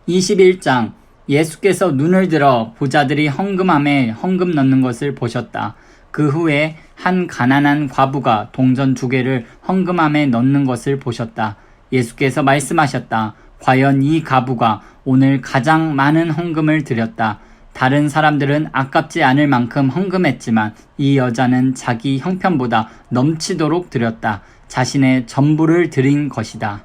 21장 예수께서 눈을 들어 부자들이 헌금함에 헌금 넣는 것을 보셨다. 그 후에 한 가난한 과부가 동전 2개를 헌금함에 넣는 것을 보셨다. 예수께서 말씀하셨다. 과연 이 과부가 오늘 가장 많은 헌금을 드렸다. 다른 사람들은 아깝지 않을 만큼 헌금했지만 이 여자는 자기 형편보다 넘치도록 드렸다. 자신의 전부를 드린 것이다.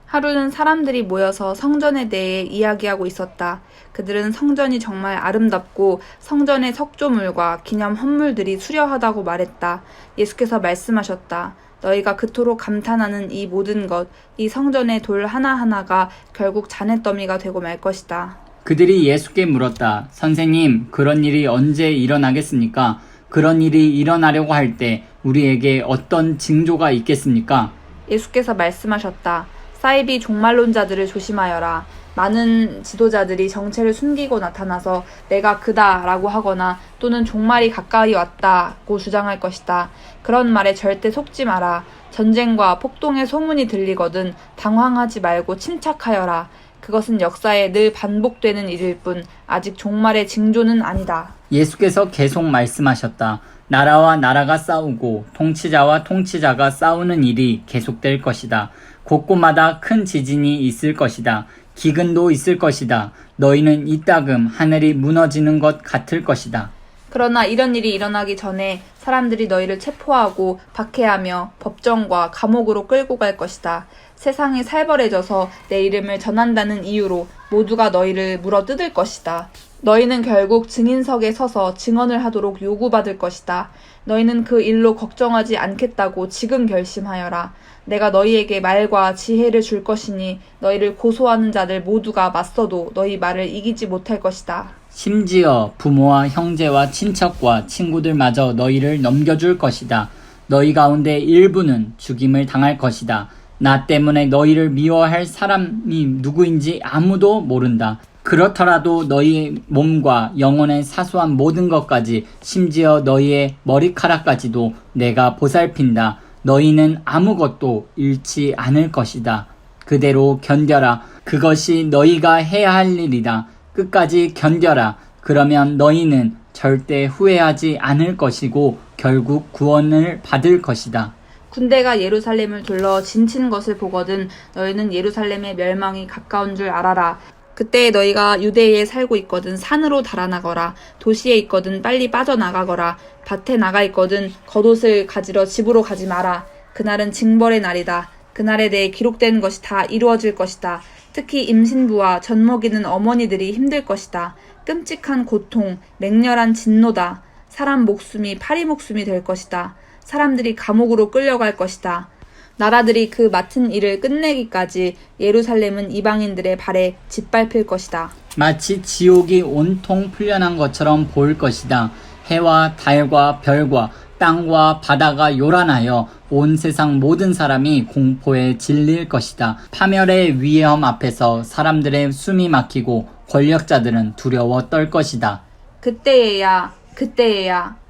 하루는 사람들이 모여서 성전에 대해 이야기하고 있었다. 그들은 성전이 정말 아름답고 성전의 석조물과 기념 헌물들이 수려하다고 말했다. 예수께서 말씀하셨다. 너희가 그토록 감탄하는 이 모든 것, 이 성전의 돌 하나하나가 결국 잔해더미가 되고 말 것이다. 그들이 예수께 물었다. 선생님, 그런 일이 언제 일어나겠습니까? 그런 일이 일어나려고 할 때 우리에게 어떤 징조가 있겠습니까? 예수께서 말씀하셨다. 사이비 종말론자들을 조심하여라. 많은 지도자들이 정체를 숨기고 나타나서 내가 그다 라고 하거나 또는 종말이 가까이 왔다고 주장할 것이다. 그런 말에 절대 속지 마라. 전쟁과 폭동의 소문이 들리거든 당황하지 말고 침착하여라. 그것은 역사에 늘 반복되는 일일 뿐 아직 종말의 징조는 아니다. 예수께서 계속 말씀하셨다. 나라와 나라가 싸우고 통치자와 통치자가 싸우는 일이 계속될 것이다. 곳곳마다 큰 지진이 있을 것이다. 기근도 있을 것이다. 너희는 이따금 하늘이 무너지는 것 같을 것이다. 그러나 이런 일이 일어나기 전에 사람들이 너희를 체포하고 박해하며 법정과 감옥으로 끌고 갈 것이다. 세상이 살벌해져서 내 이름을 전한다는 이유로 모두가 너희를 물어뜯을 것이다. 너희는 결국 증인석에 서서 증언을 하도록 요구받을 것이다. 너희는 그 일로 걱정하지 않겠다고 지금 결심하여라. 내가 너희에게 말과 지혜를 줄 것이니 너희를 고소하는 자들 모두가 맞서도 너희 말을 이기지 못할 것이다. 심지어 부모와 형제와 친척과 친구들마저 너희를 넘겨줄 것이다. 너희 가운데 일부는 죽임을 당할 것이다. 나 때문에 너희를 미워할 사람이 누구인지 아무도 모른다. 그렇더라도 너희의 몸과 영혼의 사소한 모든 것까지 심지어 너희의 머리카락까지도 내가 보살핀다. 너희는 아무것도 잃지 않을 것이다. 그대로 견뎌라. 그것이 너희가 해야 할 일이다. 끝까지 견뎌라. 그러면 너희는 절대 후회하지 않을 것이고 결국 구원을 받을 것이다. 군대가 예루살렘을 둘러 진친 것을 보거든 너희는 예루살렘의 멸망이 가까운 줄 알아라. 그때 너희가 유대에 살고 있거든 산으로 달아나거라. 도시에 있거든 빨리 빠져나가거라. 밭에 나가 있거든 겉옷을 가지러 집으로 가지 마라. 그날은 징벌의 날이다. 그날에 대해 기록된 것이 다 이루어질 것이다. 특히 임신부와 젖먹이는 어머니들이 힘들 것이다. 끔찍한 고통, 맹렬한 진노다. 사람 목숨이 파리 목숨이 될 것이다. 사람들이 감옥으로 끌려갈 것이다. 나라들이 그 맡은 일을 끝내기까지 예루살렘은 이방인들의 발에 짓밟힐 것이다. 마치 지옥이 온통 풀려난 것처럼 보일 것이다. 해와 달과 별과 땅과 바다가 요란하여 온 세상 모든 사람이 공포에 질릴 것이다. 파멸의 위험 앞에서 사람들의 숨이 막히고 권력자들은 두려워 떨 것이다. 그때에야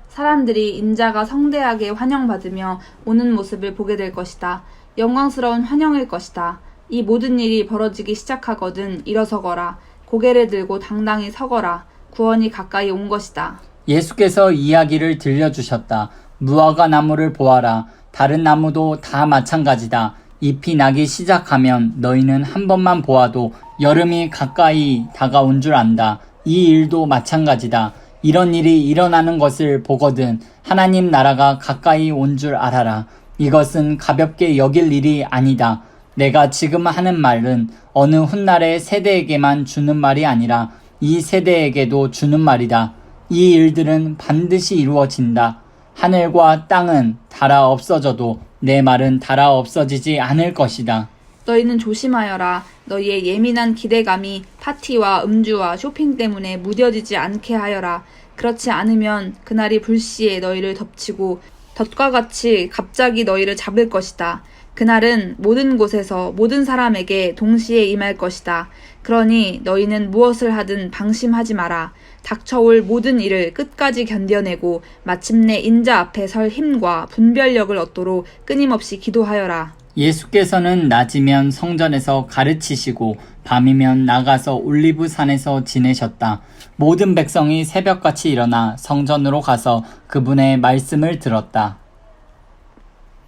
사람들이 인자가 성대하게 환영받으며 오는 모습을 보게 될 것이다. 영광스러운 환영일 것이다. 이 모든 일이 벌어지기 시작하거든 일어서거라. 고개를 들고 당당히 서거라. 구원이 가까이 온 것이다. 예수께서 이야기를 들려주셨다. 무화과 나무를 보아라. 다른 나무도 다 마찬가지다. 잎이 나기 시작하면 너희는 한 번만 보아도 여름이 가까이 다가온 줄 안다. 이 일도 마찬가지다. 이런 일이 일어나는 것을 보거든 하나님 나라가 가까이 온 줄 알아라. 이것은 가볍게 여길 일이 아니다. 내가 지금 하는 말은 어느 훗날의 세대에게만 주는 말이 아니라 이 세대에게도 주는 말이다. 이 일들은 반드시 이루어진다. 하늘과 땅은 닳아 없어져도 내 말은 닳아 없어지지 않을 것이다. 너희는 조심하여라. 너희의 예민한 기대감이 파티와 음주와 쇼핑 때문에 무뎌지지 않게 하여라. 그렇지 않으면 그날이 불시에 너희를 덮치고 덫과 같이 갑자기 너희를 잡을 것이다. 그날은 모든 곳에서 모든 사람에게 동시에 임할 것이다. 그러니 너희는 무엇을 하든 방심하지 마라. 닥쳐올 모든 일을 끝까지 견뎌내고 마침내 인자 앞에 설 힘과 분별력을 얻도록 끊임없이 기도하여라. 예수께서는 낮이면 성전에서 가르치시고 밤이면 나가서 올리브산에서 지내셨다. 모든 백성이 새벽같이 일어나 성전으로 가서 그분의 말씀을 들었다.